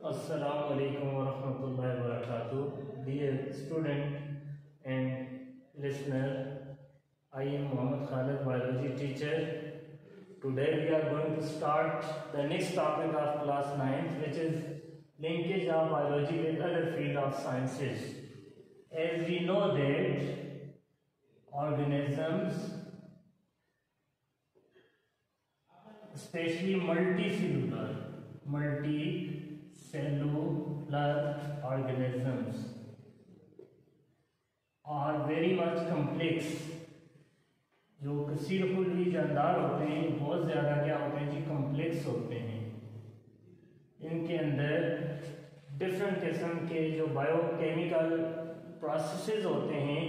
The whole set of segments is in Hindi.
Assalamu alaikum wa rahmatullahi wa barakatuh. Dear student and listener, I am Muhammad Khalid, biology teacher. Today we are going to start the next topic of class 9th, which is linkage of biology with other field of sciences. As we know that organisms, especially multicellular organisms are very much complex. जो कसीरकुल भी जानदार होते हैं, बहुत ज़्यादा क्या होते हैं जी, कम्प्लेक्स होते हैं। इनके अंदर डिफरेंट किस्म के जो बायोकेमिकल प्रोसेसेस होते हैं,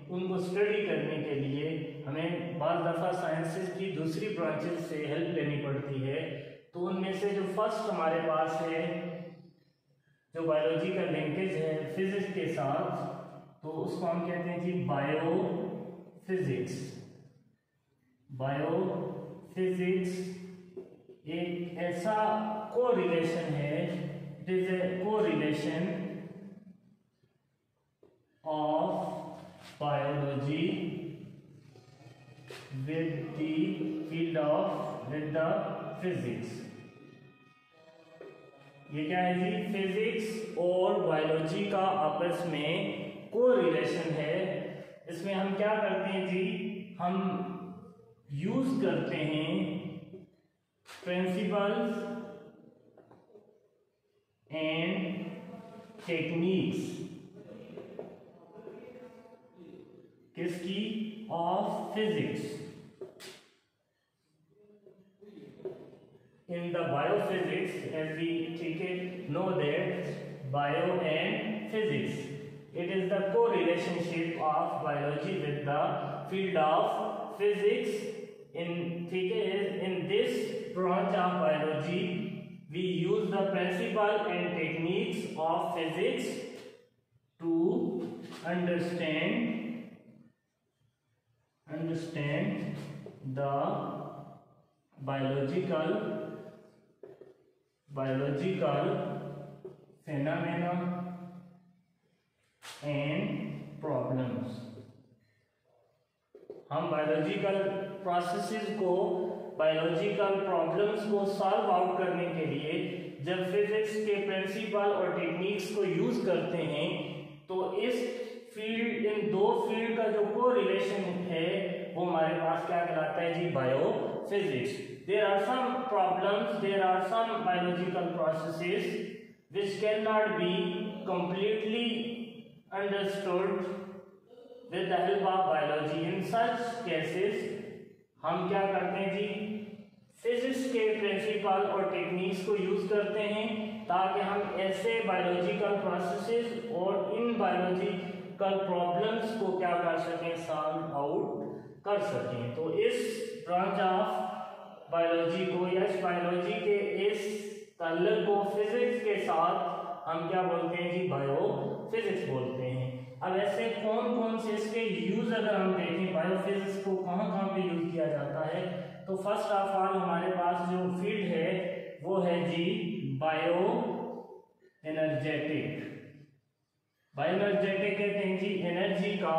उनको स्टडी करने के लिए हमें बाज़ दफ़ा साइंसेस की दूसरी ब्रांचेस से हेल्प लेनी पड़ती है। तो उनमें से जो फर्स्ट हमारे पास है, जो बायोलॉजी का लिंकेज है फिजिक्स के साथ, तो उसको हम कहते हैं जी बायोफिजिक्स। बायोफिजिक्स एक ऐसा कोरिलेशन है, it is a correlation of biology with the field of with the physics. ये क्या है जी, फिजिक्स और बायोलॉजी का आपस में कोरिलेशन है। इसमें हम क्या करते हैं जी, हम यूज करते हैं प्रिंसिपल्स एंड टेक्निक्स किसकी, of physics. In the biophysics, as we know that bio and physics, it is the co-relationship of biology with the field of physics. In this branch of biology, we use the principle and techniques of physics to understand the biological phenomena and problems। हम बायोलॉजिकल प्रोसेसेस को, बायोलॉजिकल प्रॉब्लम्स को सॉल्व आउट करने के लिए जब फिजिक्स के प्रिंसिपल और टेक्निक्स को यूज करते हैं, तो इस फील्ड, इन दो फील्ड का जो कोरिलेशन है वो हमारे पास क्या कहलाता है जी, biophysics. There are some problems, there are some biological processes which cannot be completely understood with the help of biology. In such cases, हम क्या करते हैं जी, फिजिक्स के प्रिंसिपल और टेक्निक्स को यूज करते हैं ताकि हम ऐसे बायोलॉजिकल प्रोसेसेस और इन बायोलॉजिकल प्रॉब्लम्स को क्या कर सकें, सॉल्व आउट कर सकें। तो इस ब्रांच ऑफ बायोलॉजी को या इस बायोलॉजी के इस ताल्लुक को फिजिक्स के साथ हम क्या बोलते हैं जी, बायोफिजिक्स बोलते हैं। अब ऐसे कौन कौन से इसके यूज अगर हम देखें, बायोफिजिक्स को कहाँ कहाँ पे यूज किया जाता है, तो फर्स्ट ऑफ ऑल हमारे पास जो फील्ड है वो है जी बायो एनर्जेटिक। बायो एनर्जेटिक कहते हैं जी एनर्जी का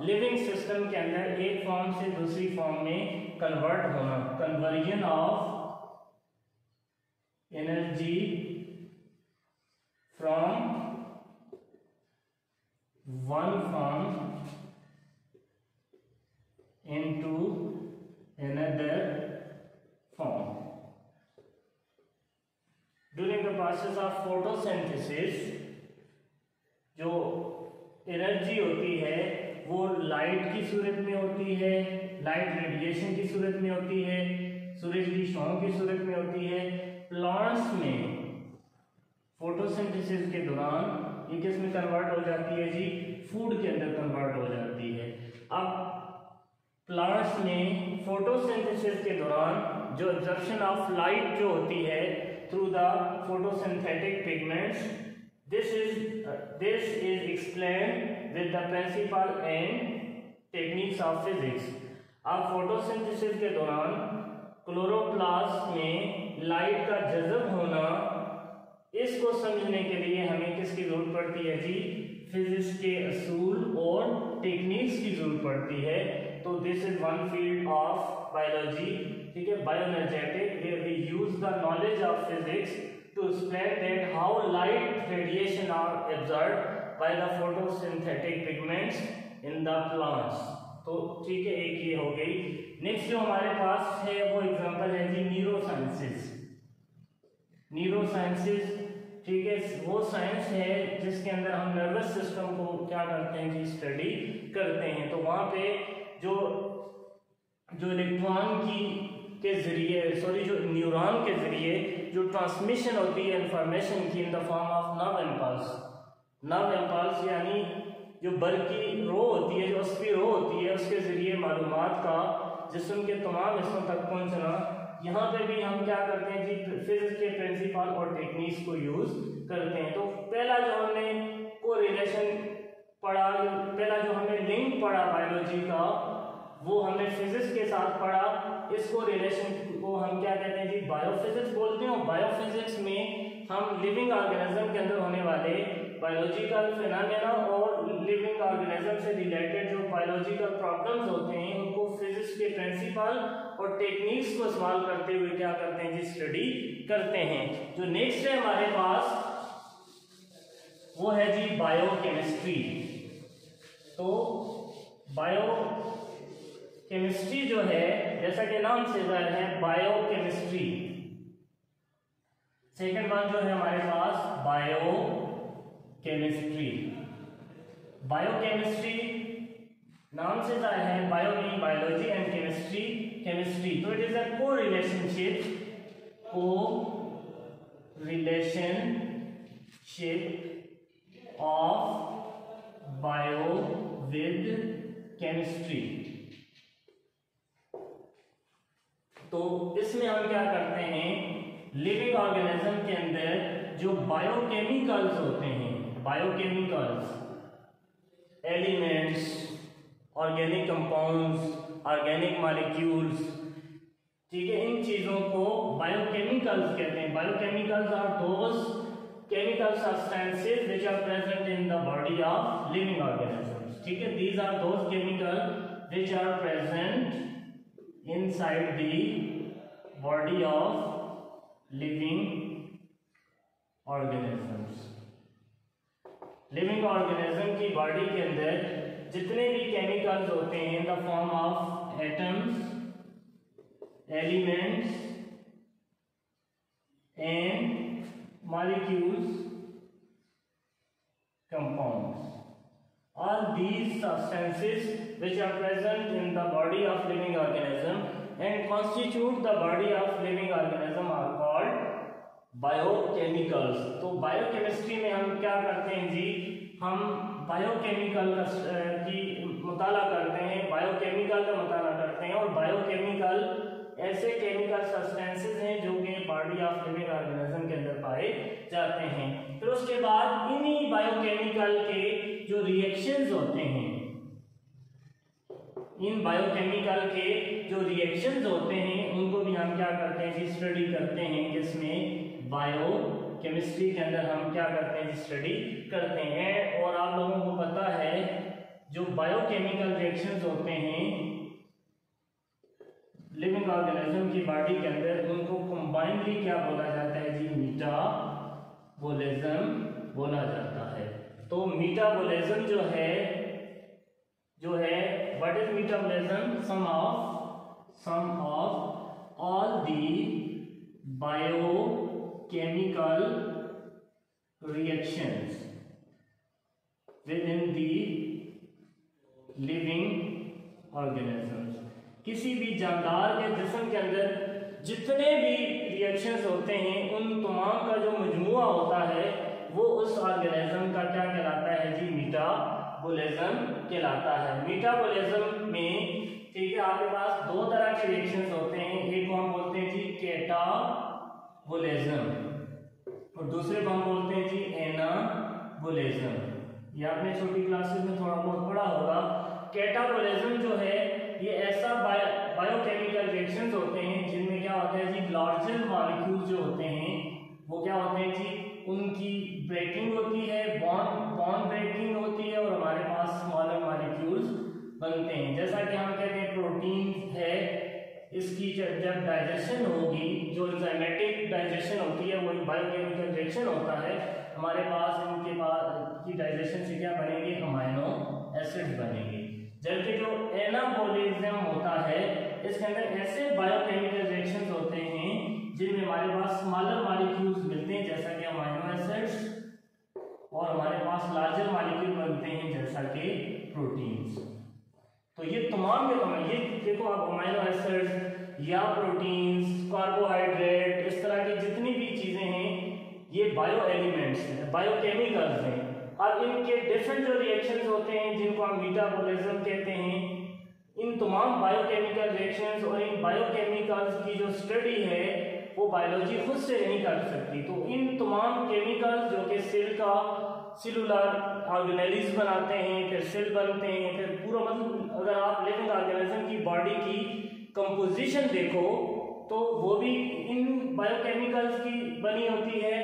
लिविंग सिस्टम के अंदर एक फॉर्म से दूसरी फॉर्म में कन्वर्ट होना, conversion of energy from one form into another form. During the process of photosynthesis जो एनर्जी होती है वो लाइट की सूरत में होती है, लाइट रेडिएशन की सूरत में होती है, सूरज की छांव की सूरत में होती है। प्लांट्स में फोटोसिंथेसिस के दौरान ये किस में कन्वर्ट हो जाती है जी, फूड के अंदर कन्वर्ट हो जाती है। अब प्लांट्स में फोटोसिंथेसिस के दौरान जो एब्जॉर्प्शन ऑफ लाइट जो होती है through the photosynthetic pigments, this is explained with the principle and techniques of physics। अब फोटोसिंथेसिस के दौरान क्लोरोप्लास्ट में लाइट का जज़ब होना, इस फिजिक्स को समझने के लिए हमें किसकी जरूरत पड़ती है जी? फिजिक्स के असूल और टेक्निक्स की जरूरत पड़ती है। तो this is one field of biology, ठीक है, bioenergetic, where we use the knowledge of physics to explain that how light radiation are absorbed by the photosynthetic pigments in the plants. तो ठीक है, एक ये हो गई। नेक्स्ट जो हमारे पास है वो एग्जांपल है जी न्यूरोसाइंसेस। न्यूरोसाइंसेस, ठीक है, वो साइंस है जिसके अंदर हम नर्वस सिस्टम को क्या करते हैं जी? स्टडी करते हैं। तो वहाँ पे जो इलेक्ट्रॉन की के जरिए जो न्यूरॉन के जरिए जो ट्रांसमिशन होती है इंफॉर्मेशन की in the form of nerve impulse. Nerve impulse यानी जो बर्की रो होती है, जो अस्वी रो होती है, उसके जरिए मालूमात का जिस्म के तमाम हिस्सों तक पहुंचना। यहाँ पे भी हम क्या करते हैं जी? फिजिक्स के प्रिंसिपल और टेक्निक्स को यूज करते हैं। तो पहला जो हमने कोरिलेशन पढ़ा, पहला जो हमने लिंक पढ़ा बायोलॉजी का, वो हमने फिजिक्स के साथ पढ़ा। इसको रिलेशन को हम क्या कहते हैं जी? बायोफिजिक्स बोलते हैं। और बायोफिजिक्स में हम लिविंग ऑर्गेनिज्म के अंदर होने वाले बायोलॉजिकल फिनोमेना और लिविंग ऑर्गेनिज्म से रिलेटेड जो बायोलॉजिकल प्रॉब्लम्स होते हैं उनको फिजिक्स के प्रिंसिपल और टेक्निक्स को इस्तेमाल करते हुए क्या करते हैं जी? स्टडी करते हैं। जो नेक्स्ट है हमारे पास वो है जी बायोकेमिस्ट्री। तो बायोकेमिस्ट्री जो है, जैसा कि नाम से जाहिर है, बायोकेमिस्ट्री। सेकंड वन जो है हमारे पास बायोकेमिस्ट्री। बायोकेमिस्ट्री नाम से जाहिर है, bio mean biology and chemistry chemistry. तो it is a correlationship of bio with chemistry. तो इसमें हम क्या करते हैं? लिविंग ऑर्गेनिज्म के अंदर जो बायोकेमिकल्स होते हैं, biochemicals, elements, organic compounds, organic molecules, ठीक है, इन चीजों को बायोकेमिकल्स कहते हैं। Biochemicals are those chemical substances which are present in the body of living organisms, ठीक है, these are those chemicals which are present inside the body of living organisms। Living organism की बॉडी के अंदर जितने भी केमिकल्स होते हैं in the form of atoms, elements and molecules, compounds, all these substances which are present in the body of living organism and constitute the body of living organism are called biochemicals। तो बायोकेमिस्ट्री में हम क्या करते हैं जी? हम बायोकेमिकल की मुताला करते हैं, बायोकेमिकल का मुताला करते हैं। और बायोकेमिकल ऐसे केमिकल सब्सटेंसेस हैं जो कि बॉडी ऑफ लिविंग ऑर्गेनिज्म के अंदर पाए जाते हैं। फिर उसके बाद इन्हीं बायोकेमिकल के जो रिएक्शंस होते हैं, इन बायोकेमिकल के जो रिएक्शंस होते हैं उनको भी हम क्या करते हैं जी? स्टडी करते हैं। जिसमें बायोकेमिस्ट्री के अंदर हम क्या करते हैं? स्टडी करते हैं। और आप लोगों को पता है जो बायोकेमिकल रिएक्शंस होते हैं लिविंग ऑर्गेनिज्म की बॉडी के अंदर, उनको कंबाइनली क्या बोला जाता है जी? मेटाबॉलिज्म बोला जाता है। तो मेटाबॉलिज्म जो है what is metabolism? Sum of all the biochemical reactions within the living organism. किसी भी जानदार के जिस्म के अंदर जितने भी रिएक्शंस होते हैं उन तमाम का जो मजमुआ होता है वो उस ऑर्गेनिज्म का क्या कहलाता है जी? मेटाबॉलिज्म कहलाता है। मेटाबॉलिज्म में, ठीक है, आपके पास दो तरह के रिएक्शंस होते हैं। एक को हम बोलते हैं जी कैटाबॉलिज्म और दूसरे को हम बोलते हैं जी एनाबॉलिज्म। ये आपने छोटी क्लासेस में थोड़ा बहुत पढ़ा होगा। कैटाबॉलिज्म जो है ये ऐसा बायोकेमिकल रिएक्शंस होते हैं जिनमें क्या होता है जी? लार्जर मॉलिक्यूल जो होते हैं वो क्या होते हैं जी? उनकी ब्रेकिंग होती है, बॉन्ड ब्रेकिंग होती है और हमारे पास स्मॉलर मॉलिक्यूल्स बनते हैं। जैसा कि हम कहते हैं प्रोटीन है, इसकी जब डाइजेशन होगी, जो एंजाइमेटिक डाइजेशन होती है वो बायोकेमिकल रिएक्शन होता है, हमारे पास इनके पास की डाइजेशन से क्या बनेंगे, अमाइनो एसिड बनेंगे। जबकि जो एनाबॉलिज्म होता है इसके अंदर ऐसे बायोकेमिकल रिएक्शंस होते हैं जिनमें हमारे पास स्मॉलर मॉलिक्यूल्स मिलते हैं जैसा कि अमाइनो एसिड्स, और हमारे पास लार्जर मॉलिक्यूल बनते हैं जैसा कि प्रोटीन्स। तो ये तमाम के तमाम, ये देखो आप अमाइनो एसिड्स या प्रोटीन्स, कार्बोहाइड्रेट, इस तरह की जितनी भी चीजें हैं ये बायो एलिमेंट्स हैं, बायोकेमिकल्स हैं। अब इनके डिफरेंट जो रिएक्शंस होते हैं जिनको हम मेटाबॉलिज्म कहते हैं, इन तमाम बायोकेमिकल रिएक्शंस और इन बायोकेमिकल्स की जो स्टडी है वो बायोलॉजी खुद से नहीं कर सकती। तो इन तमाम केमिकल्स जो कि सेल का सेलुलर ऑर्गेनेलिज्म बनाते हैं, फिर सेल बनते हैं, फिर पूरा मतलब अगर आप लिविंग ऑर्गेनिज्म की बॉडी की कंपोजिशन देखो तो वो भी इन बायोकेमिकल्स की बनी होती है।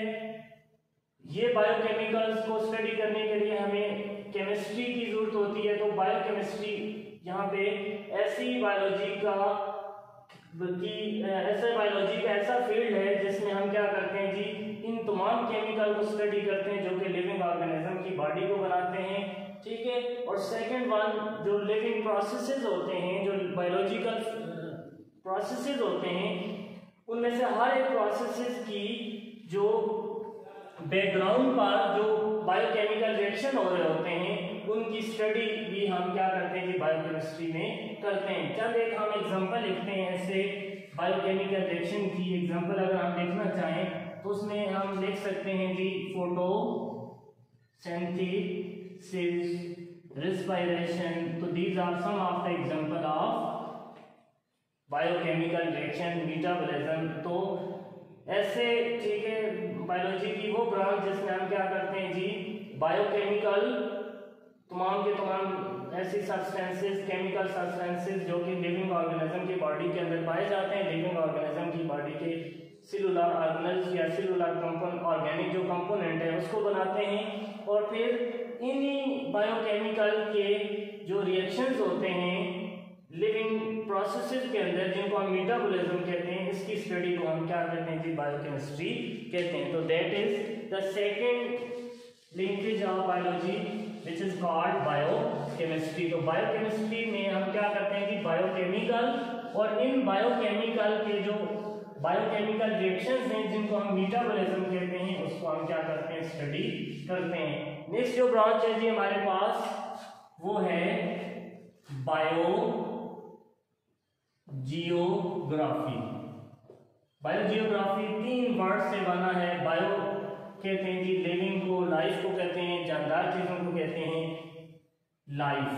ये बायोकेमिकल्स को स्टडी करने के लिए हमें केमिस्ट्री की जरूरत होती है। तो बायोकेमिस्ट्री यहाँ पे ऐसी बायोलॉजी का ऐसा फील्ड है जिसमें हम क्या करते हैं जी, इन तमाम केमिकल को स्टडी करते हैं जो कि लिविंग ऑर्गेनिज्म की बॉडी को बनाते हैं, ठीक है। और सेकंड वन, जो लिविंग प्रोसेसेस होते हैं, जो बायोलॉजिकल प्रोसेसेस होते हैं, उनमें से हर एक प्रोसेसेस की जो बैकग्राउंड पर जो बायोकेमिकल रिएक्शन हो रहे होते हैं उनकी स्टडी भी हम क्या करते हैं जी, बायोकेमिस्ट्री में करते हैं। जब एक हम एग्जांपल लिखते हैं ऐसे बायोकेमिकल रिएक्शन की एग्जांपल अगर हम लिखना चाहें तो उसमें हम लिख सकते हैं जी, फोटोसिंथेसिस, रेस्पिरेशन। तो these are some of the example of biochemical reaction, metabolism. तो ऐसे, ठीक है, बायोलॉजी की वो ब्रांच जिसमें हम क्या करते हैं जी, बायोकेमिकल तमाम के तमाम ऐसी सब्सटेंसेस, केमिकल सब्सटेंसेस जो कि लिविंग ऑर्गेनिज्म की बॉडी के अंदर पाए जाते हैं, लिविंग ऑर्गेनिज्म की बॉडी के सेलुलर ऑर्गेनेल्स या सेलुलर कंपोनेंट, ऑर्गेनिक जो कंपोनेंट है उसको बनाते हैं। और फिर इन्हीं बायोकेमिकल के जो रिएक्शंस होते हैं लिविंग प्रोसेसेस के अंदर जिनको हम मेटाबॉलिज्म कहते हैं, इसकी स्टडी को हम क्या कहते हैं जी, बायोकेमिस्ट्री कहते हैं। तो that is the second linkage of biology which is called biochemistry. तो बायोकेमिस्ट्री में हम क्या करते हैं जी, बायोकेमिकल, और इन बायोकेमिकल के जो बायोकेमिकल रिएक्शंस हैं जिनको हम मेटाबॉलिज्म कहते हैं उसको हम क्या करते हैं, स्टडी करते हैं। नेक्स्ट जो ब्रांच है जी हमारे पास वो है बायोजियोग्राफी। बायोजियोग्राफी 3 वर्ड से बना है। बायो कहते हैं जी लिविंग को, लाइफ को कहते हैं, जानदार चीजों को कहते हैं लाइफ।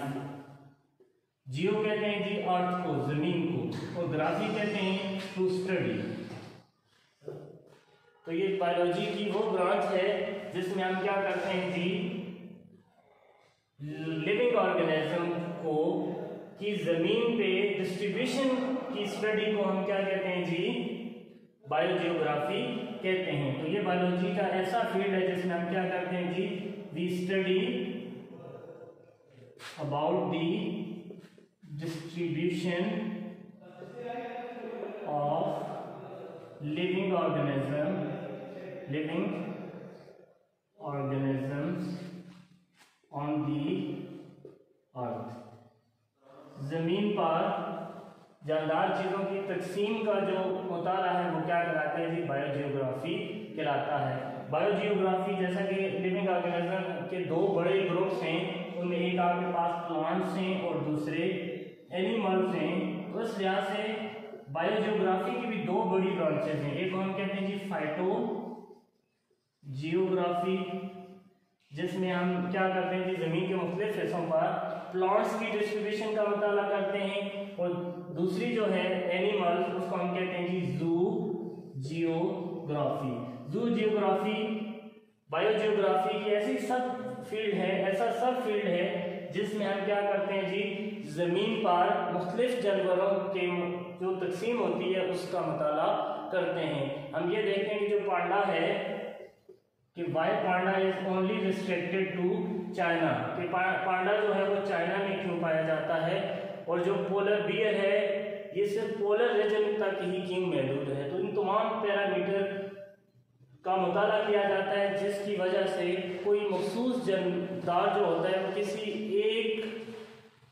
जियो कहते हैं जी अर्थ को, जमीन को, और ग्राफी कहते हैं टू स्टडी। तो ये बायोलॉजी की वो ब्रांच है जिसमें हम क्या करते हैं जी, लिविंग ऑर्गेनिज्म को की जमीन पे डिस्ट्रीब्यूशन की स्टडी को हम क्या कहते हैं जी, बायोजियोग्राफी कहते हैं। तो ये बायोलॉजी का ऐसा फील्ड है जिसमें हम क्या करते हैं जी, we study about the distribution of living organisms on the earth। जमीन पर जानदार चीजों की तकसीम का जो मुताला है वो क्या कहलाता है जी, बायोजियोग्राफी कहलाता है। बायोजियोग्राफी जैसा कि लिविंग ऑर्गेनिज्म के 2 बड़े ग्रुप्स हैं, उनमें एक आपके पास प्लांट्स हैं और दूसरे एनिमल्स हैं। तो इस लिहाज से बायोजियोग्राफी की भी 2 बड़ी ब्रांचेस हैं। एक हम कहते हैं जी फाइटो जियोग्राफी, जिसमें हम क्या करते हैं जी, जमीन के मुख्तलिफ हिस्सों पर प्लांट्स की डिस्ट्रीब्यूशन का मुताला करते हैं। और दूसरी जो है एनिमल्स, उसको हम कहते हैं जी जू जियोग्राफी। जू जियोग्राफी बायोजियोग्राफी की ऐसी सब फील्ड है, ऐसा सब फील्ड है जिसमें हम क्या करते हैं जी, जमीन पर मुख्तलिफ जानवरों के जो तकसीम होती है उसका मुताला करते हैं। हम ये देखते हैं कि जो पांडा है, कि why panda is only restricted to China, कि पांडा जो है वो चाइना में क्यों पाया जाता है, और जो पोलर बियर है ये सिर्फ पोलर रीजन तक ही क्यों मौजूद है। तो इन तमाम पैरामीटर का मुताला किया जाता है, जिसकी वजह से कोई मखसूस जानदार जो होता है वो किसी एक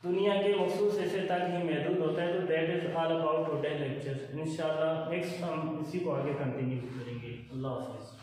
दुनिया के मखसूस हिस्से तक ही महदूद होता है। तो that is all about today lecture. इंशाल्लाह नेक्स्ट हम इसी को आगे कंटिन्यू करेंगे। अल्लाह हाफिज़।